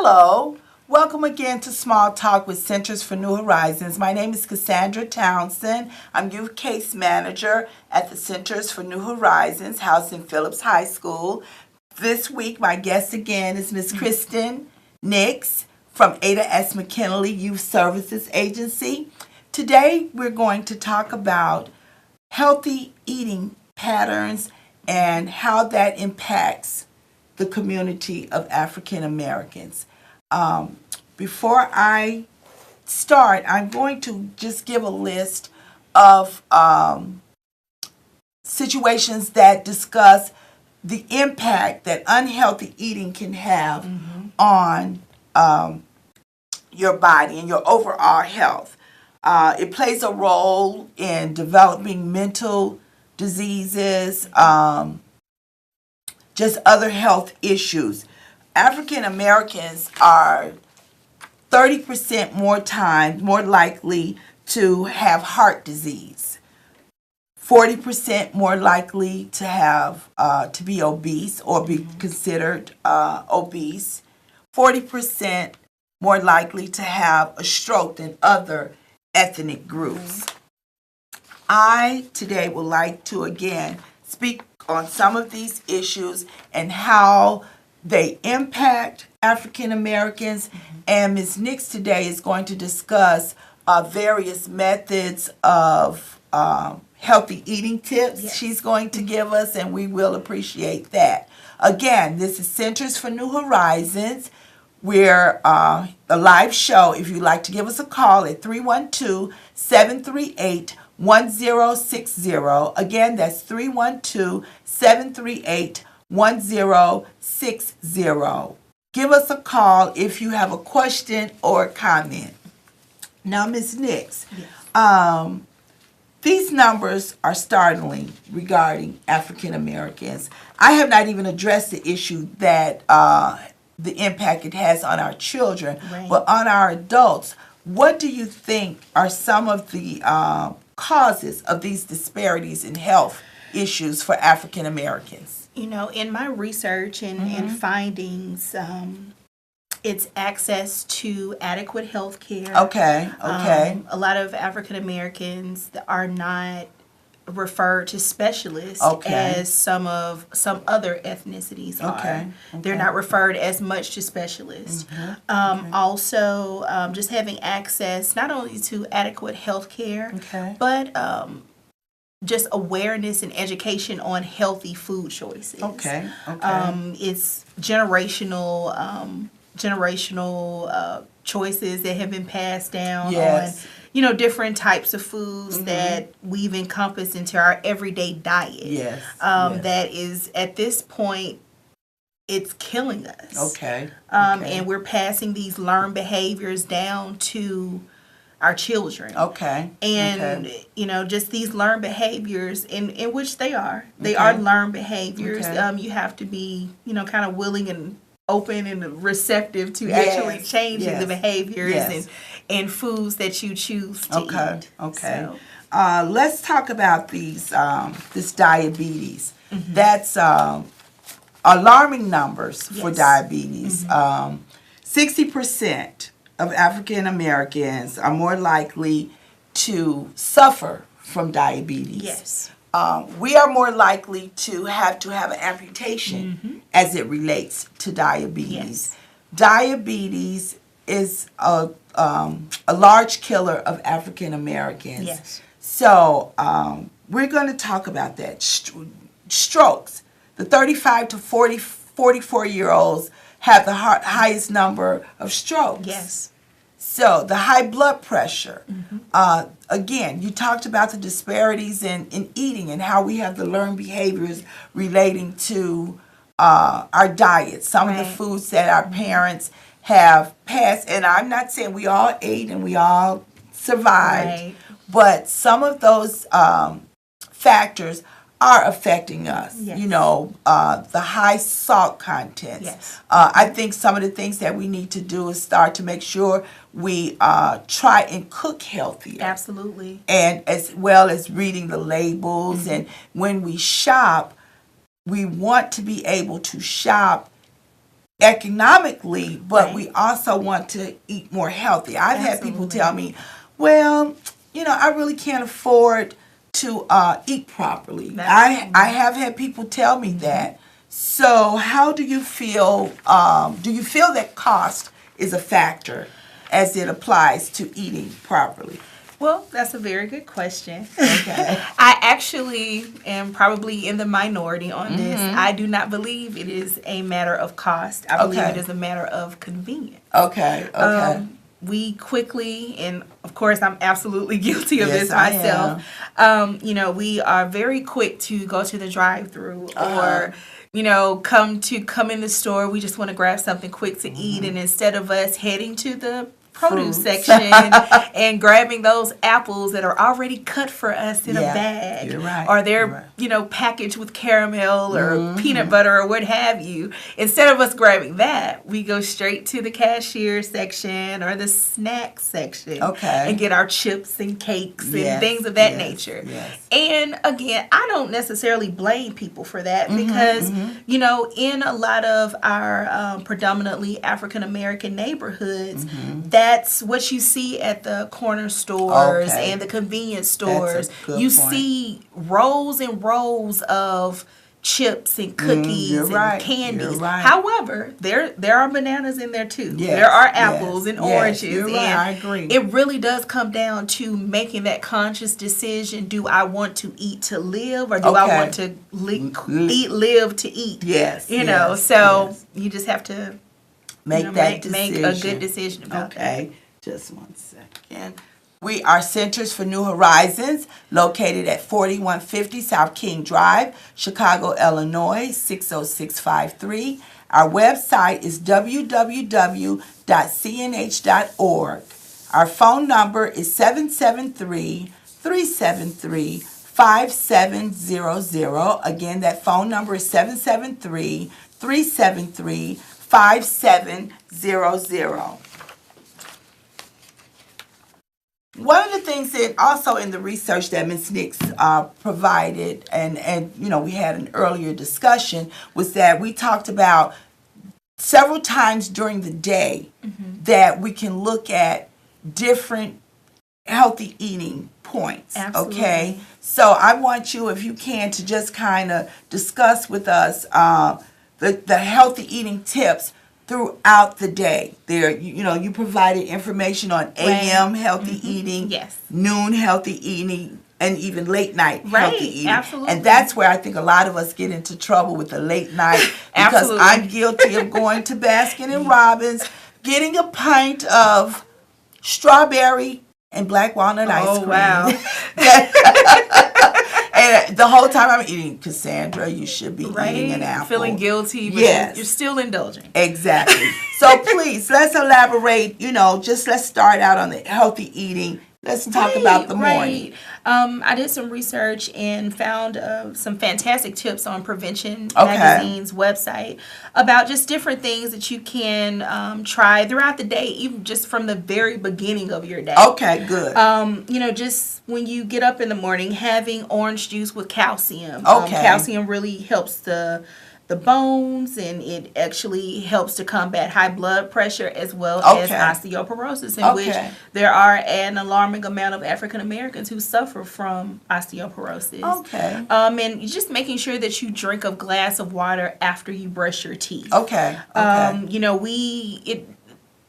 Hello, welcome again to Small Talk with Centers for New Horizons. My name is Cassandra Townsend. I'm Youth Case Manager at the Centers for New Horizons, housed in Phillips High School. This week, my guest again is Ms. Kristen Nix from Ada S. McKinley Youth Services Agency. Today, we're going to talk about healthy eating patterns and how that impacts the community of African Americans. Before I start, I'm going to just give a list of situations that discuss the impact that unhealthy eating can have on your body and your overall health. It plays a role in developing mental diseases, just other health issues. African Americans are 30% more likely to have heart disease, 40% more likely to have to be obese or be considered obese, 40% more likely to have a stroke than other ethnic groups. I today would like to again speak on some of these issues and how they impact African Americans. And Ms. Nix today is going to discuss various methods of healthy eating tips she's going to give us, and we will appreciate that. Again, this is Centers for New Horizons. We're a live show. If you'd like to give us a call at 312-738-1060. Again, that's 312-738-1060. Give us a call if you have a question or a comment. Now, Ms. Nix, these numbers are startling regarding African Americans. I have not even addressed the issue that the impact it has on our children, but on our adults. What do you think are some of the causes of these disparities in health issues for African Americans? You know, in my research and findings, it's access to adequate health care. Okay. A lot of African Americans are not referred to specialists as some other ethnicities are. They're not referred as much to specialists. Also, just having access not only to adequate health care, but just awareness and education on healthy food choices. It's generational choices that have been passed down on, different types of foods that we've encompassed into our everyday diet. That is, at this point, it's killing us. And we're passing these learned behaviors down to our children. And, just these learned behaviors, in which they are learned behaviors. You have to be, kind of willing and open and receptive to actually changing the behaviors and foods that you choose to eat. So. Let's talk about this diabetes. That's alarming numbers for diabetes. 60% of African Americans are more likely to suffer from diabetes. We are more likely to have an amputation as it relates to diabetes. Diabetes is a large killer of African Americans. So we're going to talk about that. Strokes. The 35 to 44-year-olds have the highest number of strokes. So the high blood pressure. Again, you talked about the disparities in eating and how we have the learned behaviors relating to our diet. Some of the foods that our parents have passed, and I'm not saying we all ate and we all survived, but some of those factors are affecting us. The high salt contents. I think some of the things that we need to do is start to make sure we try and cook healthier. Absolutely. And as well as reading the labels. And when we shop, we want to be able to shop economically, but we also want to eat more healthy. I've had people tell me, well, I really can't afford to eat properly. I have had people tell me that. So how do you feel? Do you feel that cost is a factor as it applies to eating properly? Well, that's a very good question. Okay. I actually am probably in the minority on this. I do not believe it is a matter of cost. I believe it is a matter of convenience. Okay. We quickly, and of course I'm absolutely guilty of this myself, we are very quick to go to the drive-thru or come in the store. We just want to grab something quick to eat, and instead of us heading to the produce section and grabbing those apples that are already cut for us in a bag, or they're packaged with caramel or peanut butter or what have you. Instead of us grabbing that, we go straight to the cashier section or the snack section and get our chips and cakes and things of that nature. And again, I don't necessarily blame people for that because in a lot of our predominantly African American neighborhoods, that's what you see at the corner stores and the convenience stores. You see rows and rows of chips and cookies and candies. However, there are bananas in there too. There are apples and oranges. And I agree. It really does come down to making that conscious decision. Do I want to eat to live, or do I want to live to eat? You just have to make a good decision about that. Just 1 second. We are Centers for New Horizons, located at 4150 South King Drive, Chicago, Illinois, 60653. Our website is www.cnh.org. Our phone number is 773-373-5700. Again, that phone number is 773-373-5700. One of the things that also in the research that Ms. Nix provided, and we had an earlier discussion, was that we talked about several times during the day that we can look at different healthy eating points. Absolutely. Okay, so I want you, if you can, to just kind of discuss with us the healthy eating tips throughout the day. There, you provided information on AM healthy eating, noon healthy eating, and even late night healthy eating. Absolutely. And that's where I think a lot of us get into trouble with the late night because I'm guilty of going to Baskin and Robbins, getting a pint of strawberry and black walnut ice cream. Wow. And the whole time I'm eating, Cassandra, you should be eating an apple. Feeling guilty, but you're still indulging. Exactly. So please, let's elaborate, let's start out on the healthy eating. Let's talk about the morning. I did some research and found some fantastic tips on Prevention Magazine's website about just different things that you can try throughout the day, even just from the very beginning of your day. Okay, good. Just when you get up in the morning, having orange juice with calcium. Okay. Calcium really helps the bones, and it actually helps to combat high blood pressure as well as osteoporosis, in which there are an alarming amount of African Americans who suffer from osteoporosis. Okay. And just making sure that you drink a glass of water after you brush your teeth. Okay.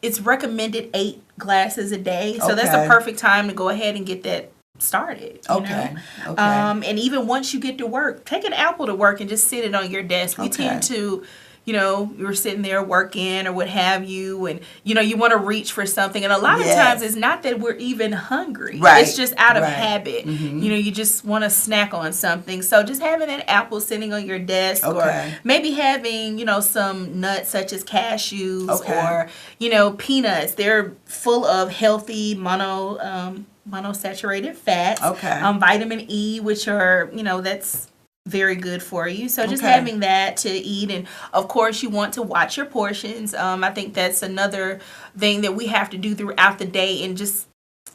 It's recommended 8 glasses a day, so that's a perfect time to go ahead and get that started. Okay. And even once you get to work, take an apple to work and just sit it on your desk. We tend to, you're sitting there working or what have you, and you want to reach for something, and a lot of times it's not that we're even hungry. Right. It's just out of habit. You just want to snack on something. So just having an apple sitting on your desk, or maybe having some nuts such as cashews or peanuts. They're full of healthy monosaturated fats, vitamin E, which are, that's very good for you. So just having that to eat, and of course you want to watch your portions. I think that's another thing that we have to do throughout the day, and just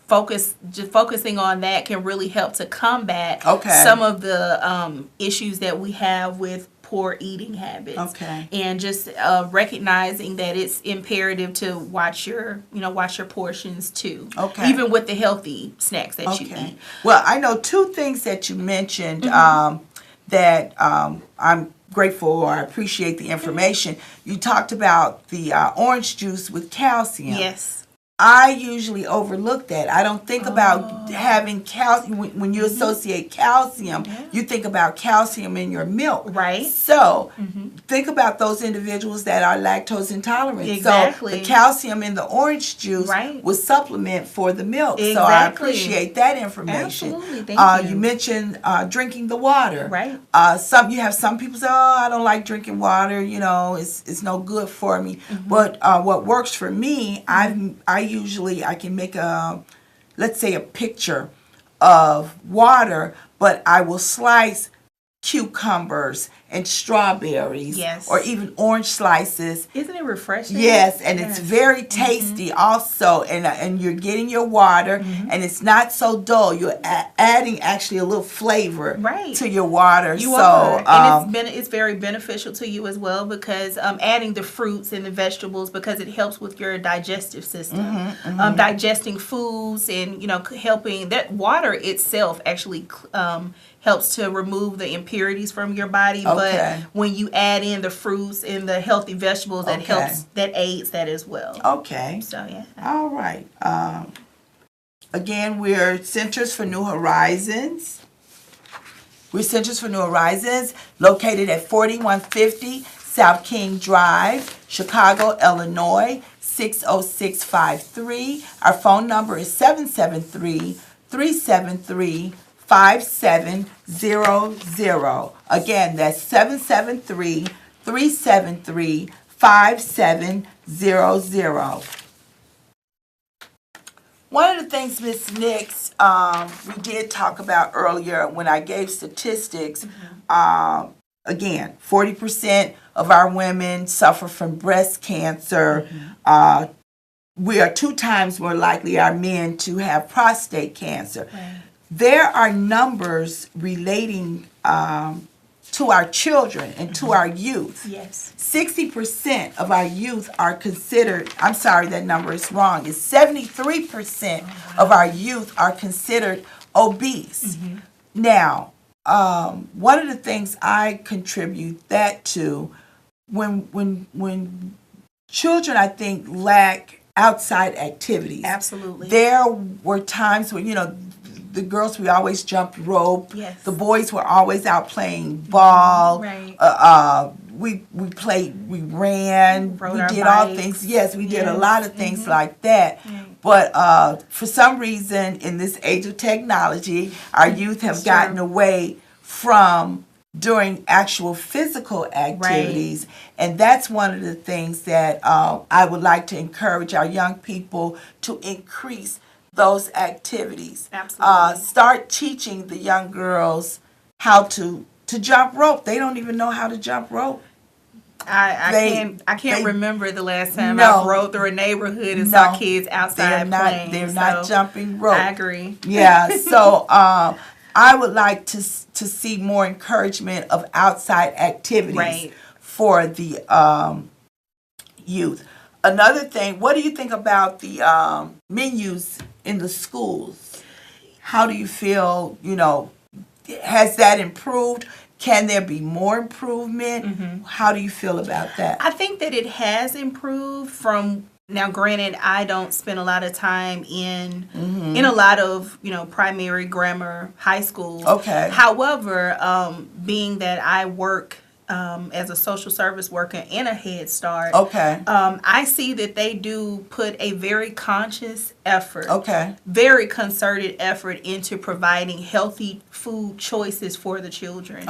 focusing on that can really help to combat some of the issues that we have with poor eating habits. Okay. And just recognizing that it's imperative to watch your portions too. Okay. Even with the healthy snacks that you eat. Well, I know two things that you mentioned that I'm grateful or I appreciate the information. You talked about the orange juice with calcium. Yes. I usually overlook that. I don't think about having calcium. When you associate calcium, you think about calcium in your milk. Right. So think about those individuals that are lactose intolerant. Exactly. So the calcium in the orange juice will supplement for the milk. Exactly. So I appreciate that information. Absolutely. Thank you. You mentioned drinking the water. Right. You have some people say, "Oh, I don't like drinking water. You know, it's no good for me." But what works for me, I can make let's say a picture of water, but I will slice cucumbers and strawberries, or even orange slices. Isn't it refreshing? Yes, and it's very tasty also, and you're getting your water, and it's not so dull. You're adding actually a little flavor to your water. You are, and it's very beneficial to you as well because adding the fruits and the vegetables because it helps with your digestive system, digesting foods, and helping that water itself actually helps to remove the impurities from your body. But when you add in the fruits and the healthy vegetables, that aids that as well. Okay. So, yeah. All right. Again, we're Centers for New Horizons. We're Centers for New Horizons, located at 4150 South King Drive, Chicago, Illinois, 60653. Our phone number is 773-373-5700. Again, that's 773-373-5700. One of the things, Ms. Nix, we did talk about earlier when I gave statistics, again, 40% of our women suffer from breast cancer. We are 2 times more likely, our men, to have prostate cancer. There are numbers relating to our children and to our youth. Yes. 60% of our youth are considered, I'm sorry, that number is wrong. It's 73% of our youth are considered obese. Now, one of the things I contribute that to, when children, I think, lack outside activities. Absolutely. There were times when, the girls, we always jumped rope. Yes. The boys were always out playing ball. Right. We played, we ran, we did all things. Yes, we did a lot of things like that. But for some reason, in this age of technology, our youth have gotten away from doing actual physical activities. And that's one of the things that I would like to encourage our young people to increase those activities. Absolutely. Start teaching the young girls how to jump rope. They don't even know how to jump rope. I can't remember the last time I rode through a neighborhood and saw kids outside playing. They're not jumping rope. I agree. Yeah. So I would like to see more encouragement of outside activities for the youth. Another thing, what do you think about the menus in the schools? How do you feel, has that improved? Can there be more improvement? How do you feel about that? I think that it has improved from, now granted, I don't spend a lot of time in a lot of, primary, grammar, high schools. Okay. However, being that I work as a social service worker in a Head Start. I see that they do put a very conscious effort, very concerted effort into providing healthy food choices for the children.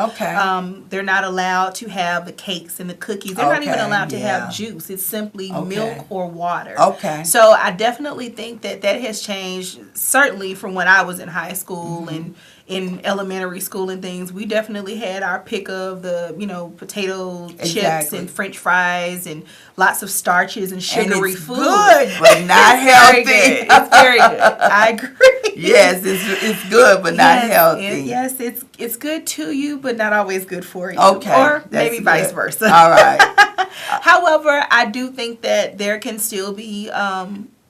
They're not allowed to have the cakes and the cookies. They're not even allowed to have juice. It's simply milk or water. So I definitely think that has changed, certainly from when I was in high school and in elementary school and things. We definitely had our pick of the, potato chips and French fries and lots of starches and sugary food. Good, but not healthy. It's very good. I agree. Yes, it's good, but not healthy. Yes, it's good to you, but not always good for you. Okay. Or maybe vice versa. All right. However, I do think that there can still be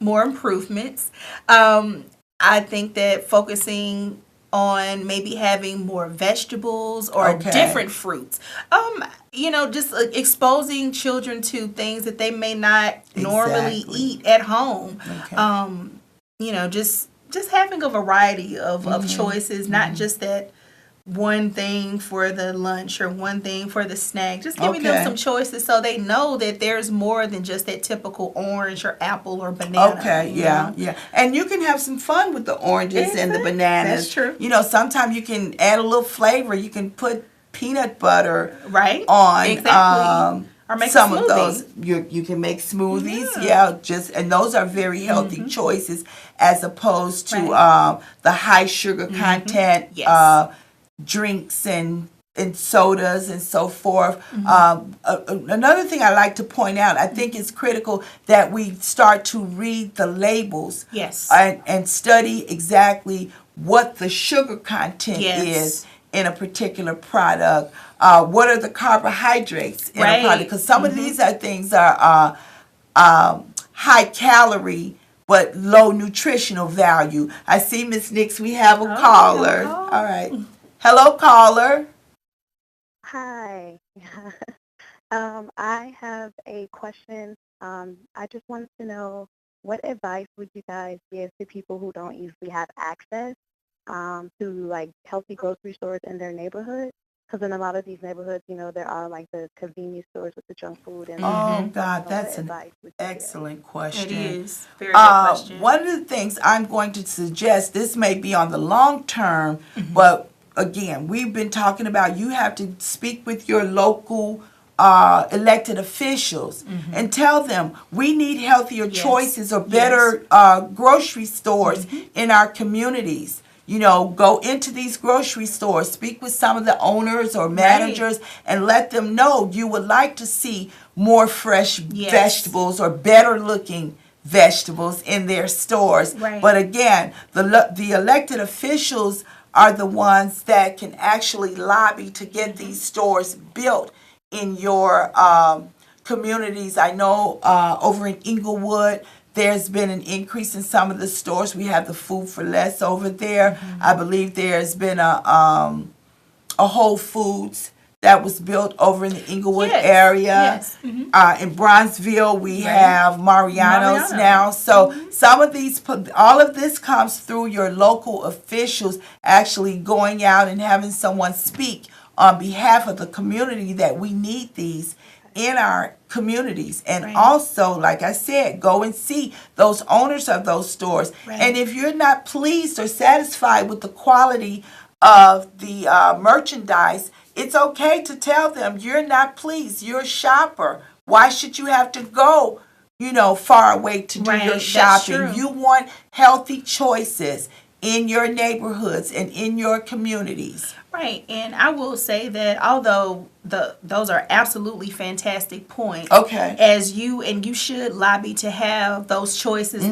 more improvements. I think that focusing on maybe having more vegetables or different fruits. Just exposing children to things that they may not normally eat at home. Okay. Just having a variety of choices, not just that one thing for the lunch or one thing for the snack. Just giving them some choices so they know that there's more than just that typical orange or apple or banana. Okay, yeah. And you can have some fun with the oranges and the bananas. That's true. Sometimes you can add a little flavor. You can put peanut butter on or make some of those. You can make smoothies, and those are very healthy choices as opposed to the high sugar content drinks and sodas and so forth. Another thing I like to point out, I think it's critical that we start to read the labels and study exactly what the sugar content is in a particular product. What are the carbohydrates in a product? Because some of these things are high calorie but low nutritional value. I see, Miss Nix, we have a caller. All right. Hello, caller. Hi. I have a question. I just wanted to know, what advice would you guys give to people who don't usually have access to healthy grocery stores in their neighborhood? Because in a lot of these neighborhoods, there are the convenience stores with the junk food. And oh, God, that's an excellent question. It is. Very good question. One of the things I'm going to suggest, this may be on the long term, but again, we've been talking about you have to speak with your local elected officials and tell them we need healthier choices or better grocery stores in our communities. Go into these grocery stores, speak with some of the owners or managers and let them know you would like to see more fresh vegetables or better looking vegetables in their stores. But again, the elected officials are the ones that can actually lobby to get these stores built in your communities. I know over in Inglewood, there's been an increase in some of the stores. We have the Food for Less over there. I believe there's been a Whole Foods that was built over in the Inglewood area. In Bronzeville, we have Mariano's now. So some of these, all of this comes through your local officials actually going out and having someone speak on behalf of the community that we need these in our communities. And also, like I said, go and see those owners of those stores. And if you're not pleased or satisfied with the quality of the merchandise, it's okay to tell them you're not pleased. You're a shopper. Why should you have to go, far away to do your shopping? You want healthy choices in your neighborhoods and in your communities. Right, and I will say that although those are absolutely fantastic points, as you should lobby to have those choices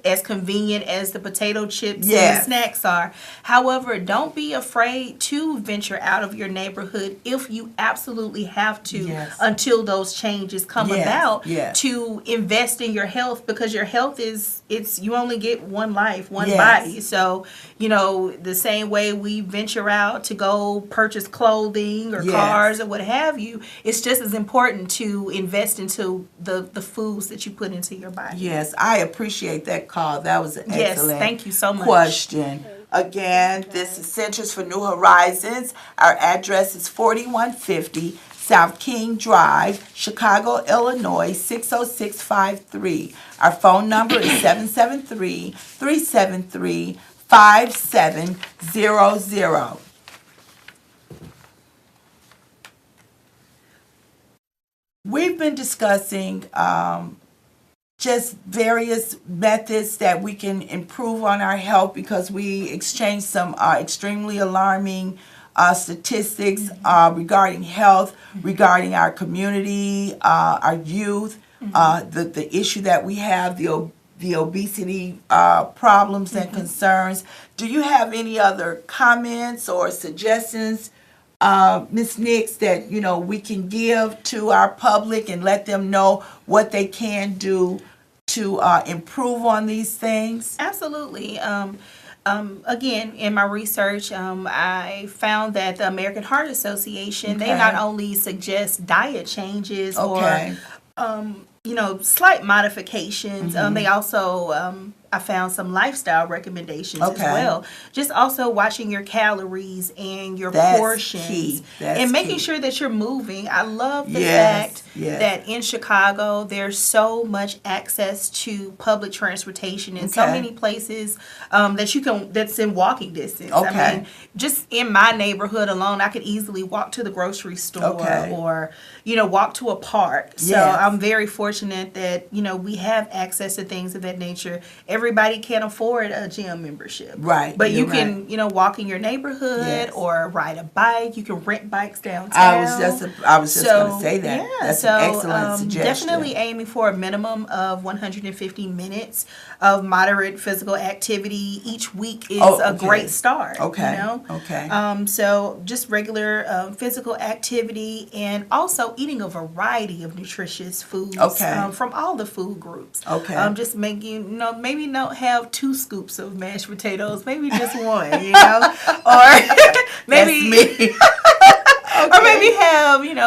as convenient as the potato chips and the snacks are. However, don't be afraid to venture out of your neighborhood if you absolutely have to until those changes come about to invest in your health, because your health you only get one life, one body. So, the same way we venture out to go purchase clothing or cars or what have you, it's just as important to invest into the foods that you put into your body. Yes, I appreciate that call. That was an excellent thank you so much. question. Again, this is Centers for New Horizons. Our address is 4150 South King Drive, Chicago, Illinois, 60653. Our phone number is 773-373-5700. We've been discussing just various methods that we can improve on our health, because we exchanged some extremely alarming statistics regarding health, regarding our community, our youth, the issue that we have, the the obesity problems and concerns. Do you have any other comments or suggestions, Ms. Nix, that we can give to our public and let them know what they can do to improve on these things? Absolutely. Again, in my research, I found that the American Heart Association, they not only suggest diet changes or slight modifications. They also, I found some lifestyle recommendations as well. Just also watching your calories and your portions and making sure that you're moving. I love the fact that in Chicago, there's so much access to public transportation in so many places that's in walking distance. I mean, just in my neighborhood alone, I could easily walk to the grocery store or, walk to a park. So I'm very fortunate that, we have access to things of that nature. Everybody can't afford a gym membership. Right. But you can, walk in your neighborhood or ride a bike. You can rent bikes downtown. I was just going to say that. Yeah, that's an excellent suggestion. Definitely aiming for a minimum of 150 minutes of moderate physical activity each week is a great start. So just regular physical activity and also eating a variety of nutritious foods from all the food groups. Just making, maybe not have 2 scoops of mashed potatoes, maybe just 1, or maybe or maybe have an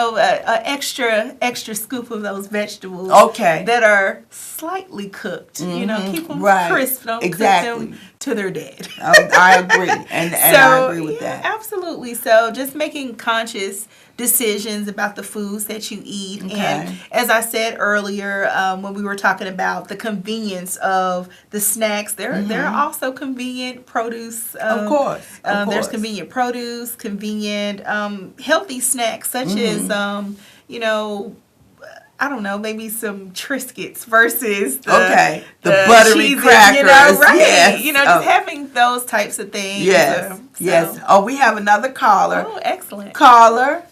extra scoop of those vegetables that are slightly cooked. Keep them crisp, don't cook them to their dead. I agree, and I agree with that. Absolutely. So just making conscious decisions about the foods that you eat. And as I said earlier, when we were talking about the convenience of the snacks, there are also convenient produce. Of course. There's convenient produce, convenient healthy snacks such as I don't know, maybe some Triscuits versus the buttery cheeses, crackers. Just having those types of things. Yes. Oh, we have another caller. Oh, excellent. Caller.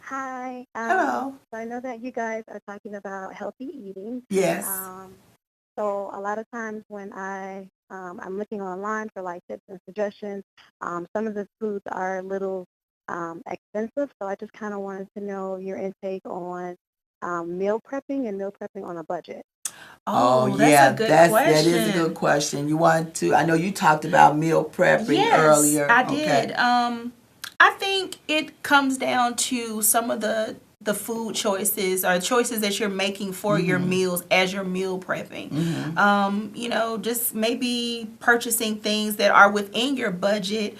Hi. Hello. So I know that you guys are talking about healthy eating. Yes. So a lot of times when I'm looking online for like tips and suggestions, some of the foods are a little expensive. So I just kind of wanted to know your intake on meal prepping and meal prepping on a budget. That's a good question. That is a good question. You want to? I know you talked about meal prepping earlier. I did. I think it comes down to some of the food choices or choices that you're making for your meals as you're meal prepping. Just maybe purchasing things that are within your budget.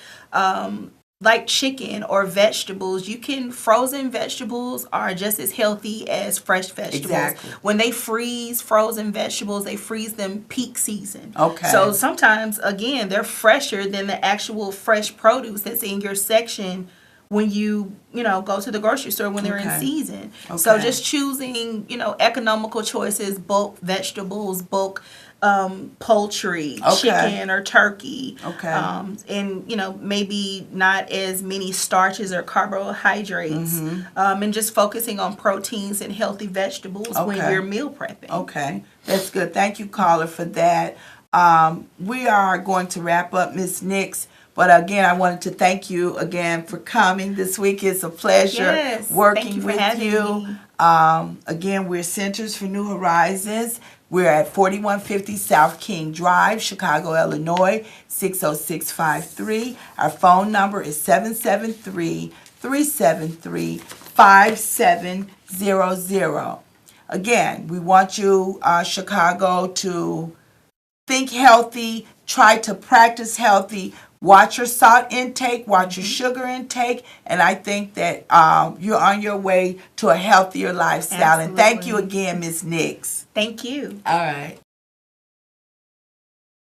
Like chicken or vegetables, frozen vegetables are just as healthy as fresh vegetables. Exactly. When they freeze frozen vegetables, they freeze them peak season. So sometimes, again, they're fresher than the actual fresh produce that's in your section when you go to the grocery store when they're in season. So just choosing, economical choices, bulk vegetables, bulk poultry, chicken or turkey, and maybe not as many starches or carbohydrates, and just focusing on proteins and healthy vegetables when you're meal prepping. That's good. Thank you, caller, for that. We are going to wrap up, Ms. Nix. But again, I wanted to thank you again for coming this week. It's a pleasure working with you. Again, we're Centers for New Horizons. We're at 4150 South King Drive, Chicago, Illinois, 60653. Our phone number is 773-373-5700. Again, we want you, Chicago, to think healthy, try to practice healthy. Watch your salt intake, watch your sugar intake, and I think that you're on your way to a healthier lifestyle. Absolutely. And thank you again, Ms. Nix. Thank you. All right.